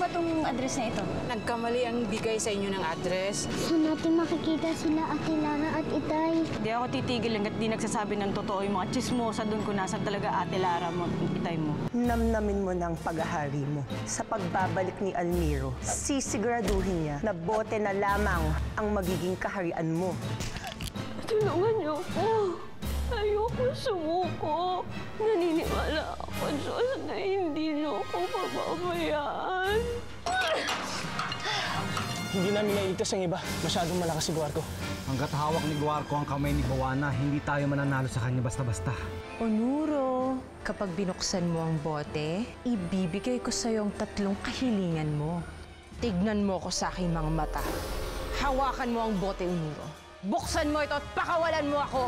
ba itong address na ito? Nagkamali ang bigay sa inyo ng address. Saan natin makikita sila Ate Lara at Itay? Hindi ako titigil hanggat di nagsasabi ng totoo yung mga chismosa doon kung nasan talaga Ate Lara mo at Itay mo. Namnamin mo ng paghahari mo. Sa pagbabalik ni Almiro, sisiguraduhin niya na bote na lamang ang magiging kaharian mo. Tulungan niyo ako. Ayoko sumuko. Naniniwala ako, Diyos, na hindi niyo ako pababayaan. Hindi namin nailigtas ang iba. Masyadong malakas si Guarco. Hanggat hawak ni Guarco ang kamay ni Bawana, hindi tayo mananalo sa kanya basta-basta. Onuro, kapag binuksan mo ang bote, ibibigay ko sa'yo ang 3 kahilingan mo. Tignan mo ko sa aking mga mata. Hawakan mo ang bote, Onuro. Buksan mo ito at pakawalan mo ako!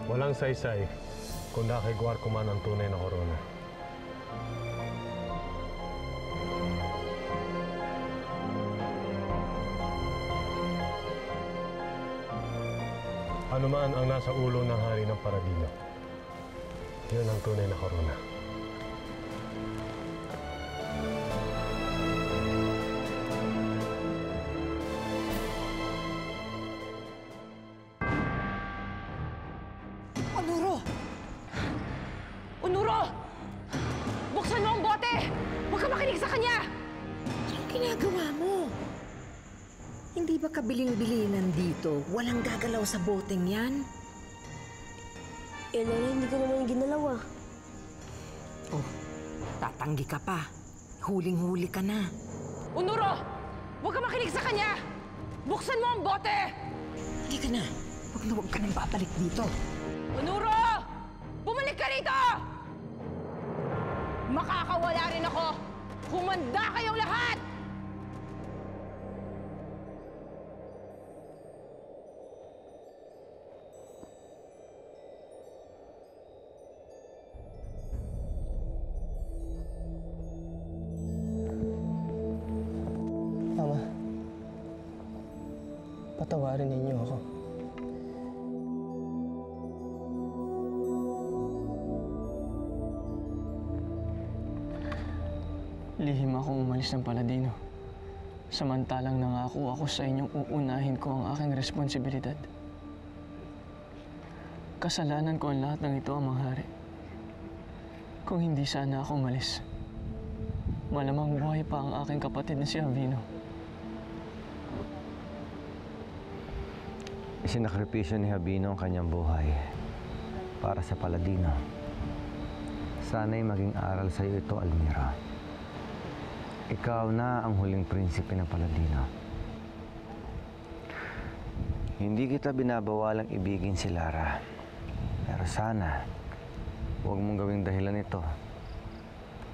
Walang saysay kung kay Guarco man ang tunay na korona. Ano man ang nasa ulo ng hari ng Paradino, yun ang tunay na korona. Onuro! Onuro! Buksan mo ang bote! Huwag ka makinig sa kanya! Anong ginagawa mo? Hindi ba kabiling-bilinan dito? Walang gagalaw sa boteng yan? Lola, hindi ko naman ginalaw ah. Oh, tatanggi ka pa. Huling-huli ka na. Onuro! Huwag ka makinig sa kanya! Buksan mo ang bote! Hindi ka na. Huwag ka nang babalik dito. Onuro! Bumalik ka rito! Makakawala rin ako! Humanda kayong lahat! Mama, patawarin ninyo ako. Lihim akong umalis ng Paladino. Samantalang nangako ako sa inyong uunahin ko ang aking responsibilidad. Kasalanan ko ang lahat ng ito, Amang Hari. Kung hindi sana ako umalis, malamang buhay pa ang aking kapatid na si Avino. Isinakripisyo ni Habino ang kanyang buhay para sa Paladino. Sana'y maging aral sa iyo ito, Almira. Ikaw na ang huling prinsipe ng Paladino. Hindi kita binabawalang ibigin si Lara. Pero sana, huwag mong gawing dahilan ito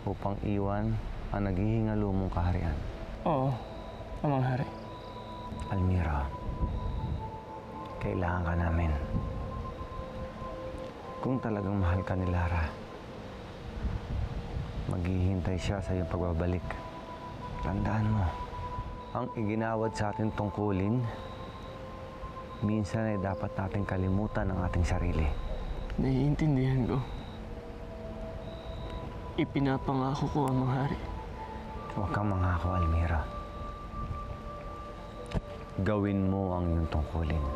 upang iwan ang naghihingalo mong kaharian. Oo, Amang Hari. Almira, kailangan ka namin. Kung talagang mahal ka ni Lara, maghihintay siya sa iyong pagbabalik. Tandaan mo, ang iginawad sa ating tungkulin, minsan ay dapat nating kalimutan ang ating sarili. Naiintindihan ko. Ipinapangako ko, Amang Hari. Huwag kang mangako, Almira. Gawin mo ang iyong tungkulin.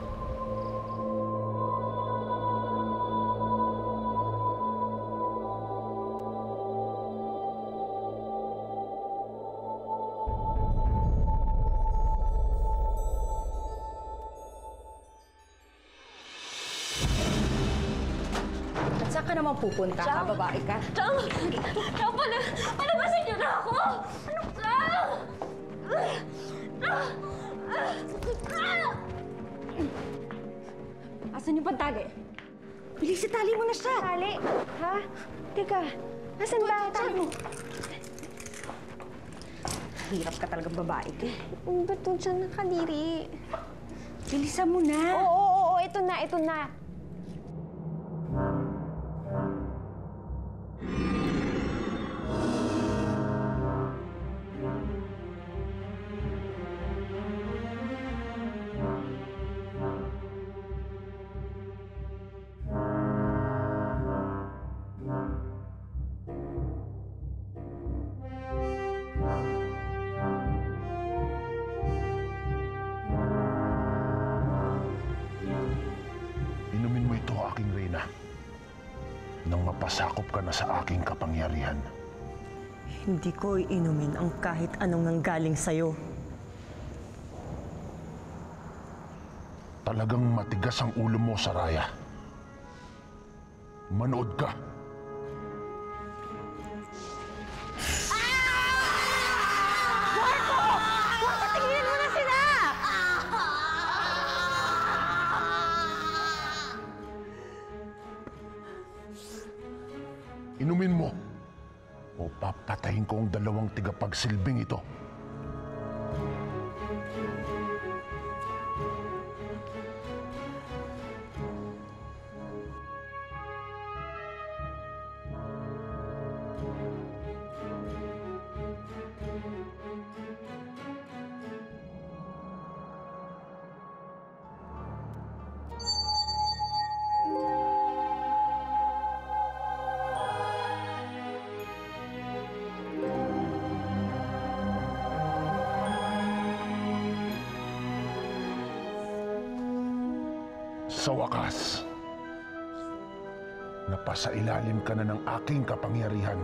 Saan ka naman pupunta? Babae ka? Chang! Chang, palabasin niyo na ako! Ano ka? Asan yung pantali? Bilis, itali mo na siya! Tali? Ha? Teka, asan ba? Tali mo. Hirap ka talagang babae ka. Ba't doon siya nakadiri? Bilisan mo na. Oo, ito na, ito na. nang mapasakop ka na sa aking kapangyarihan. Hindi ko iinumin ang kahit anong nanggaling sa'yo. Talagang matigas ang ulo mo, Saraya. Manood ka. Tingnan mo na sila! Inumin mo o papatayin ko ang dalawang tigapagsilbing ito. Sa wakas, napasailalim ka na ng aking kapangyarihan.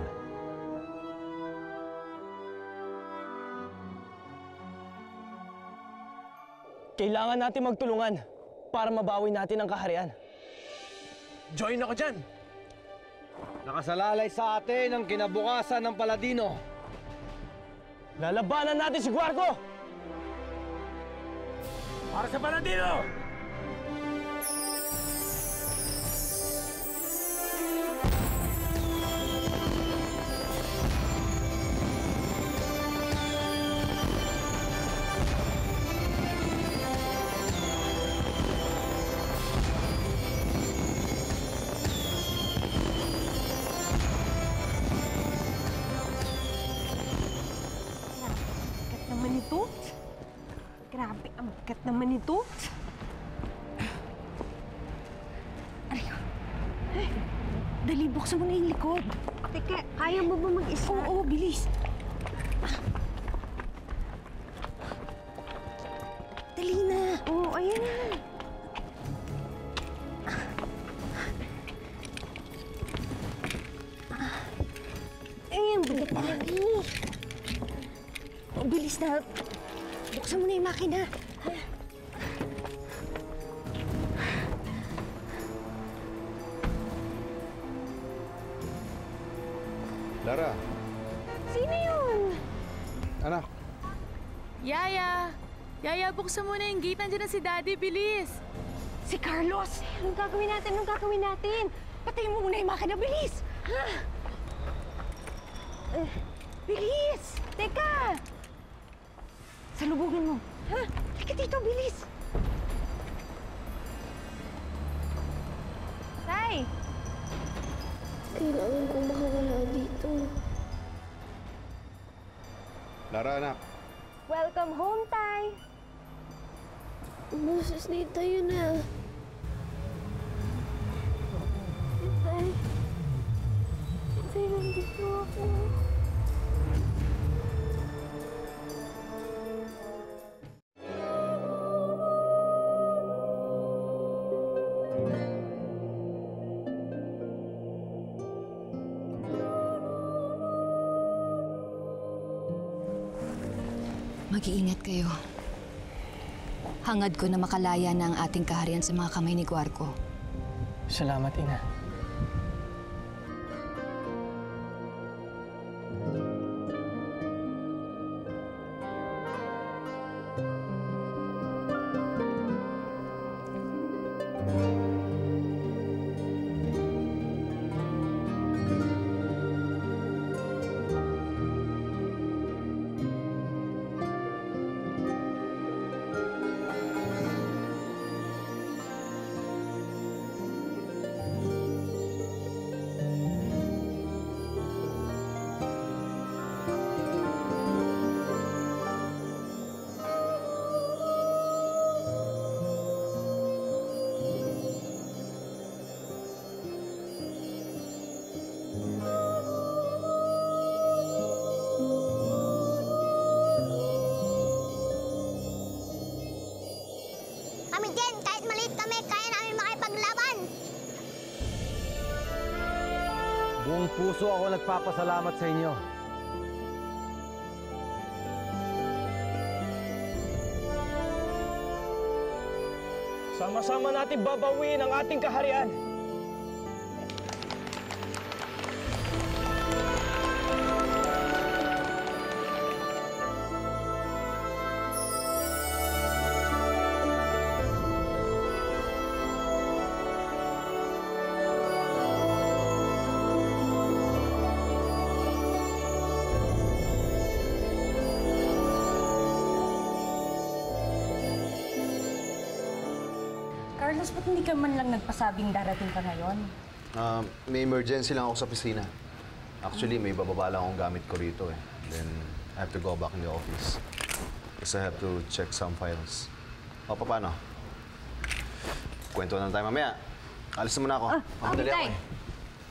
Kailangan natin magtulungan para mabawi natin ang kaharian. Join ako dyan! Nakasalalay sa atin ang kinabukasan ng Paladino. Lalabanan natin si Guarco! Para sa Paladino! Grabe, ang bigat naman ito. Dali, buksan mo na yung likod. Teka, kaya mo ba mag-isa? Oo, bilis. Dali na. Oo, ayan na. Ay, ang bigat talaga. Oh, bilis na. Buksan mo na yung makina. Lara, Sino yun? anak. Yaya! Yaya, buksan mo na yung gate. Nandiyan na si Daddy. Bilis! Si Carlos! Anong gagawin natin? Anong gagawin natin? Patayin mo muna yung makina. Bilis! Ha? Bilis! Teka! Salubugin mo. Ha? Halika dito, bilis! Tay! Kailangan kong makawala dito. Lara, anak. Welcome home, Tay! Boses ni tayo na. Tay. Tay, nandito ako. Mag-iingat kayo. Hangad ko na makalaya na ang ating kaharian sa mga kamay ni Guarco. Salamat, Ina. Buong puso ako nagpapasalamat sa inyo. Sama-sama natin babawiin ang ating kaharian. Carlos, ba't hindi ka man lang nagpasabing darating ka ngayon? May emergency lang ako sa opisina. Actually, may bababa lang akong gamit ko rito eh. Then, I have to go back in the office. Kasi I have to check some files. O, paano? Kwento na tayo mamaya. Alis na muna ako. Mamadali ako eh.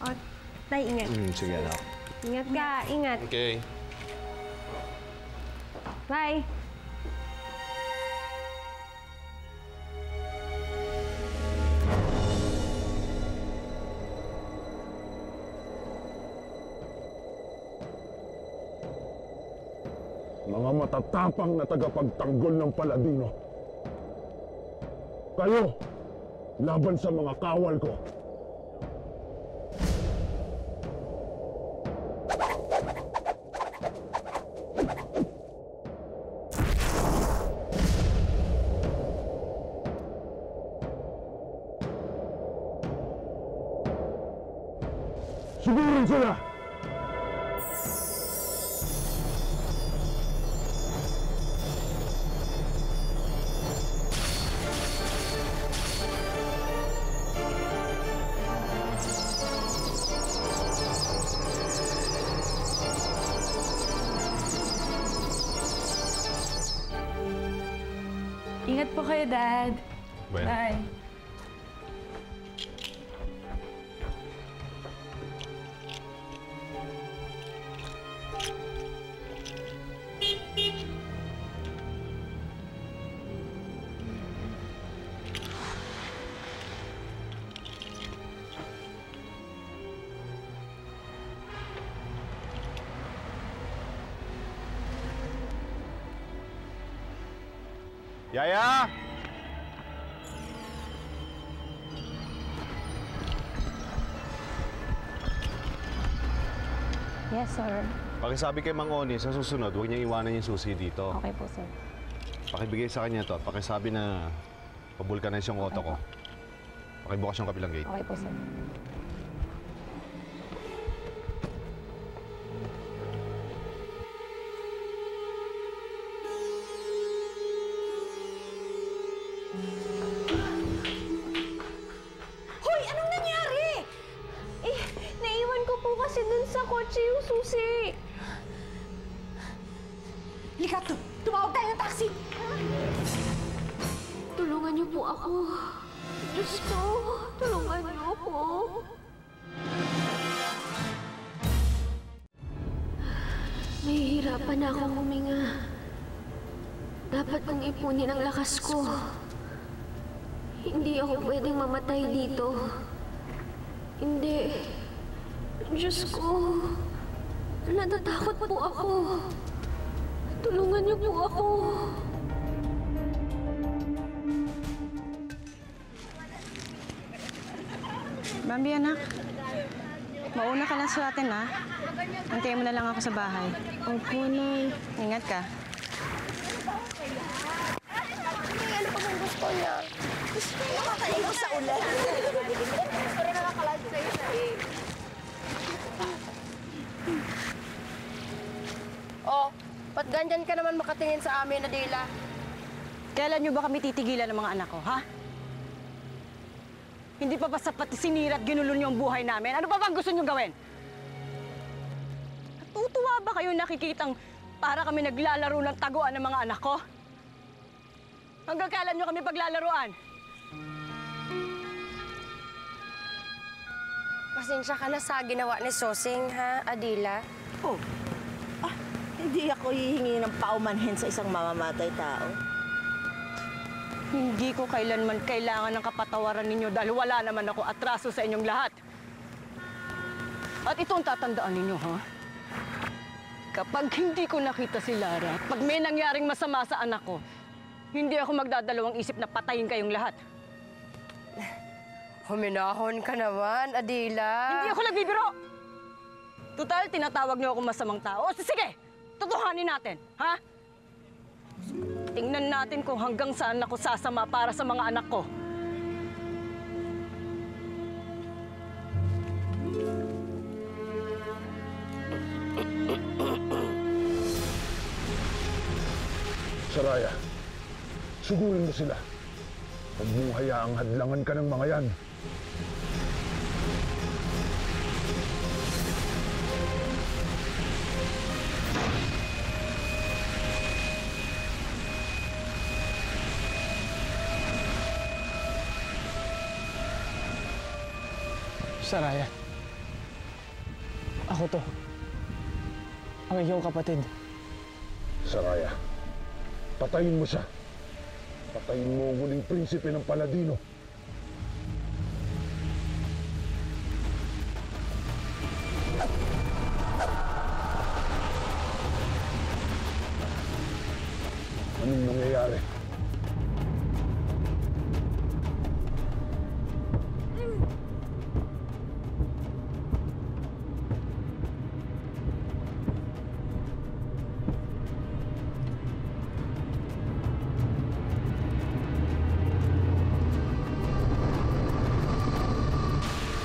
Oh, Tay, ingat. Sige, anak. Ingat ka, ingat. Okay. Bye. Mga matatapang na tagapagtanggol ng Paladino. Kayo, laban sa mga kawal ko. Sigurin sila! Ingat po kayo, Dad. Bueno. Bye. Yaya! Yes, sir. Pakisabi kay Mang Oni, sa susunod, huwag niyang iwanan yung susi dito. Okay po, sir. Pakibigay sa kanya to at pakisabi na pabulkanize yung auto ko. Pakibukas yung kabilang gate. Okay po, sir. Hoy! Anong nangyari? Eh, naiwan ko po kasi dun sa kotse yung susi. Lika, tumawag tayo ng taxi! Tulungan niyo po ako. Diyos ko, tulungan niyo ako. Nahihirapan na akong huminga. Dapat kong ipunin ang lakas ko. Hindi ako pwedeng mamatay dito. Hindi. Diyos ko. Natatakot po ako. Tulungan niyo po ako. Bambi, anak. Mauna ka lang sa atin, ha? Antayin mo na lang ako sa bahay. Opo, Nay. Ingat ka. Ano pa bang gusto niya? Gusto niya makakaigos sa ulan. Gusto rin nakakalag sa isa eh. Oh, ba't ganyan ka naman makatingin sa amin, Adela? Kailan nyo ba kami titigilan ng mga anak ko, ha? Hindi pa ba sapat sinira at ginulo nyo ang buhay namin? Ano pa bang gusto nyo gawin? Natutuwa ba kayo nakikitang para kami naglalaro ng taguan ng mga anak ko? Hanggang kailan nyo kami paglalaruan? Pasensya ka na sa ginawa ni Sosing, ha, Adela? Oh, hindi ako hihingi ng paumanhin sa isang mamamatay tao. Hindi ko kailanman kailangan ng kapatawaran ninyo dahil wala naman ako atraso sa inyong lahat. At ito ang tatandaan ninyo, ha? Kapag hindi ko nakita si Lara, pag may nangyaring masama sa anak ko, hindi ako magdadalawang isip na patayin kayong lahat. Huminahon ka naman, Adila. Hindi ako nagbibiro! Total, tinatawag niyo ako masamang tao. O, sige, tutuhanin natin, ha? Tingnan natin kung hanggang saan ako sasama para sa mga anak ko. Saraya, sugurin mo sila. Huwag mong hayaang hadlangan ka ng mga yan. Saraya, ako to. Ang iyong kapatid. Saraya, patayin mo siya. Patayin mo ang huling prinsipe ng Paladino. Anong nangyayari?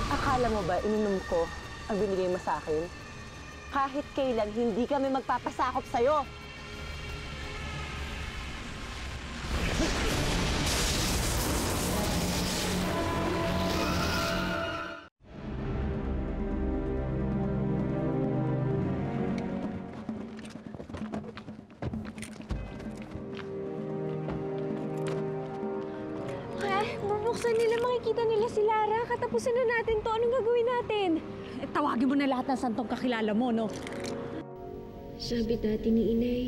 Akala mo ba ininom ko ang binigay mo sa akin? Kahit kailan, hindi kami magpapasakop sa'yo. Bubuksan nila, makikita nila si Lara. Katapusin na natin to. Anong gagawin natin? Tawagin mo na lahat ng santong kakilala mo, no? Sabi dati ni Inay,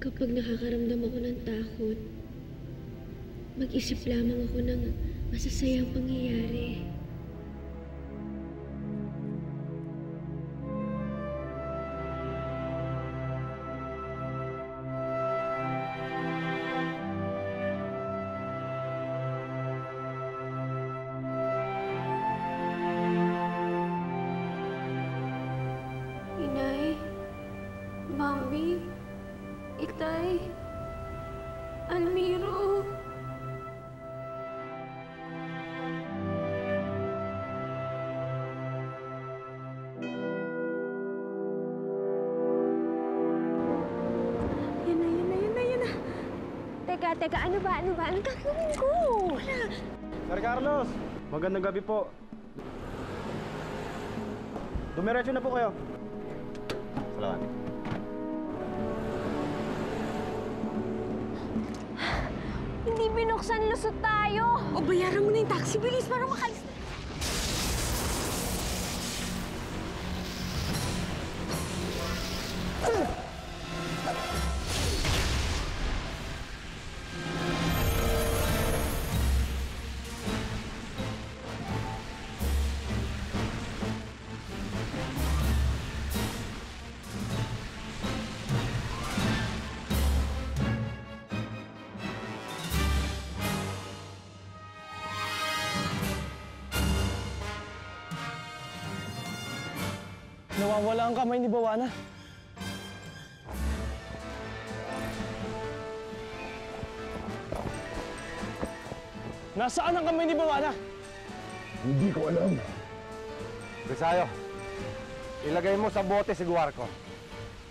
kapag nakakaramdam ako ng takot, mag-isip lamang ako ng masasayang pangyayari. Inay, Mami, Itay, Almiro. Yan na. Teka, ano ba? Anong gagawin ko? Wala. Sir Carlos, magandang gabi po. Dumiretso na po kayo. Salamat. Hindi binuksan, lusot tayo. O, bayaran mo na yung taxi. Bilis para makalis na. Nawawala ang kamay ni Bawana. Nasaan ang kamay ni Bawana? Hindi ko alam. Bisayo, ilagay mo sa bote si Guarco.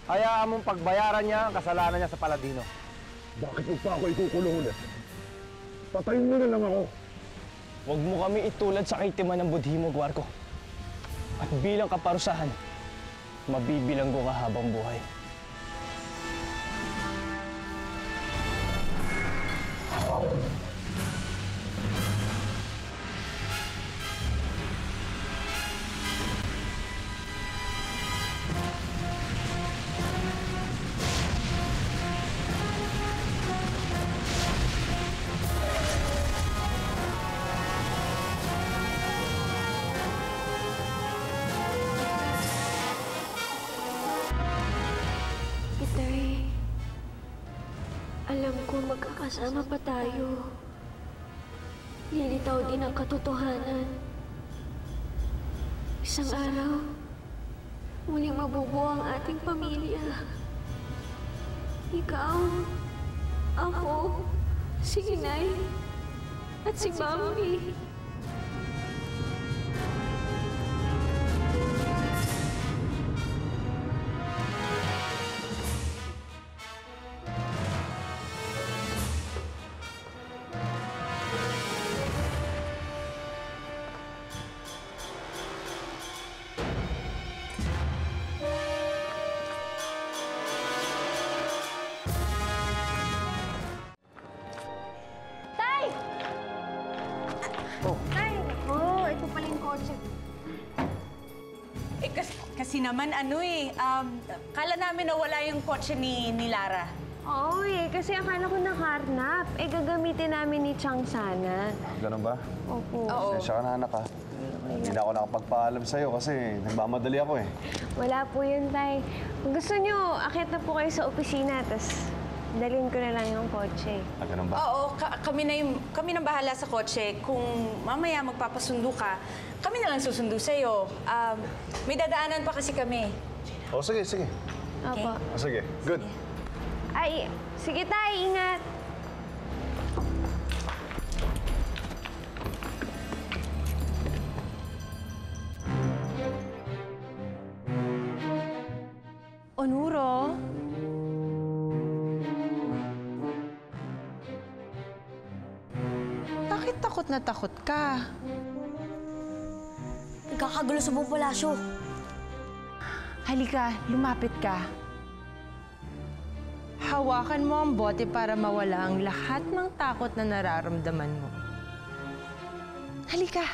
Hayaan mong pagbayaran niya ang kasalanan niya sa Paladino. Bakit mo pa ako ikukulong ulit? Patayin mo na lang ako. Huwag mo kami itulad sa kaitiman ng budhi mo, Guarco. At bilang kaparusahan, mabibilang ko ka habang buhay. alam ko magkakasama pa tayo. Lilitaw din ang katotohanan. Isang araw, muling mabubuo ang ating pamilya. Ikaw, ako, si Inay, at si Bambi. Kasi naman kala namin nawala yung kotse ni Lara. Oo kasi akala ko nakarnap. Gagamitin namin ni Chang sana. Ganun ba? Opo. Pasensya ka na, anak, ha? Hindi na ako nakapagpaalam sa'yo kasi nagmamadali ako eh. Wala po yun, Tay. Kung gusto nyo, akit na po kayo sa opisina, tapos dalhin ko na lang yung kotse. Ganun ba? Oo, kami na bahala sa kotse. Kung mamaya magpapasundo ka, kami na lang susundo sa'yo. May dadaanan pa kasi kami. Sige. Opo. Sige, good. Ay, sige, Tay, ingat. Onuro? Bakit takot na takot ka? Nagkakagulo sa buong palasyo. Halika, lumapit ka. Hawakan mo ang bote para mawala ang lahat ng takot na nararamdaman mo. Halika.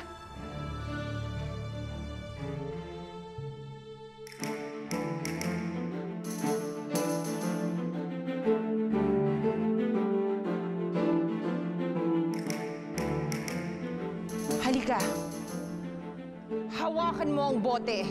Halika. Hawakan mo ang bote.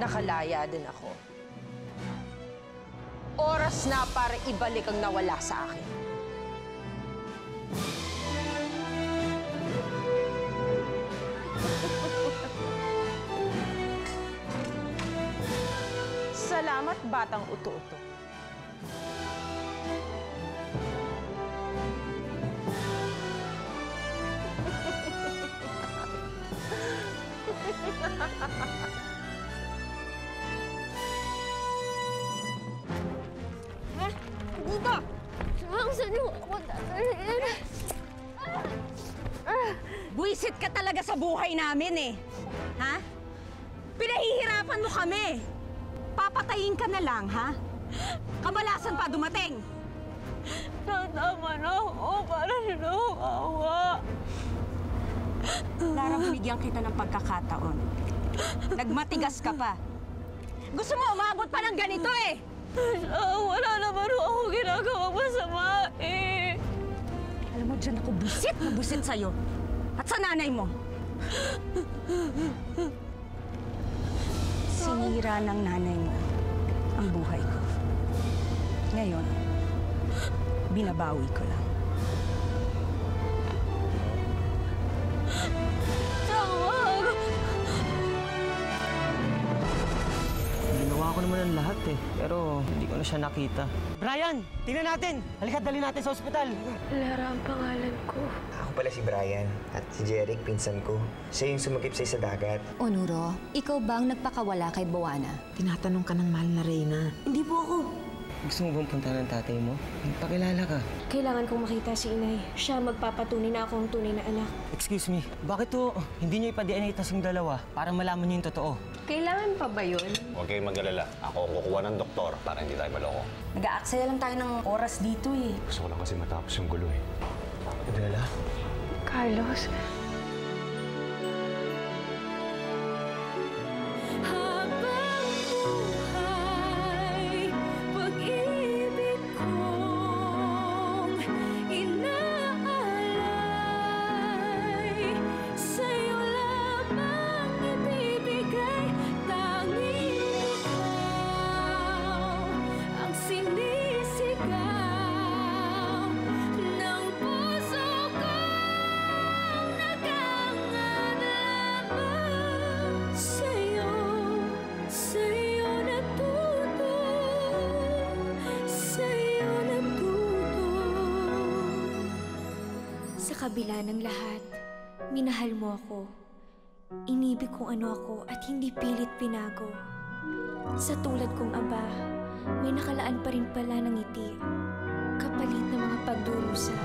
Nakalaya din ako. Oras na para ibalik ang nawala sa akin. Salamat, batang uto-uto. Dito! Saan yung ako dadalhin? Buwisit ka talaga sa buhay namin eh. Ha? Pinahihirapan mo kami. Papatayin ka na lang, ha? Kabalasan pa dumating. Tama na ako para sinukawa. Lara, binigyan kita ng pagkakataon. Nagmatigas ka pa. Gusto mo umabot pa ng ganito eh. Wala naman ako ginagawang masama eh. Alam mo, dyan ako busit sa'yo. At sa nanay mo. Sinira ng nanay mo ang buhay ko. Ngayon, binabawi ko lang. Ginawa ko naman ang lahat eh, pero hindi ko na siya nakita. Brian! Tingnan natin! Halika, dali natin sa ospital! Lara ang pangalan ko. Ako pala si Brian at si Jeric, pinsan ko. Siya yung sumagip sa dagat. Onuro, ikaw ba ang nagpakawala kay Buwana? Tinatanong ka ng mahal na Reyna. Hindi po ako. Gusto mo bang puntahan ng tatay mo? Pakilala ka. Kailangan kong makita si inay. Siya magpapatunay na ako ang tunay na anak. Excuse me, bakit to hindi niyo ipa-DNA test yung dalawa para malaman niyo yung totoo? Kailangan pa ba yun? Huwag kayong mag-alala. Ako ang kukuha ng doktor para hindi tayo maloko. Nag-aaksaya lang tayo ng oras dito eh. Gusto ko lang kasi matapos yung gulo eh. Adela? Carlos? Sa kabila ng lahat, minahal mo ako. Inibig kung ano ako at hindi pilit pinago. Sa tulad kong aba, may nakalaan pa rin pala ng ngiti, kapalit ng mga pagdurusa.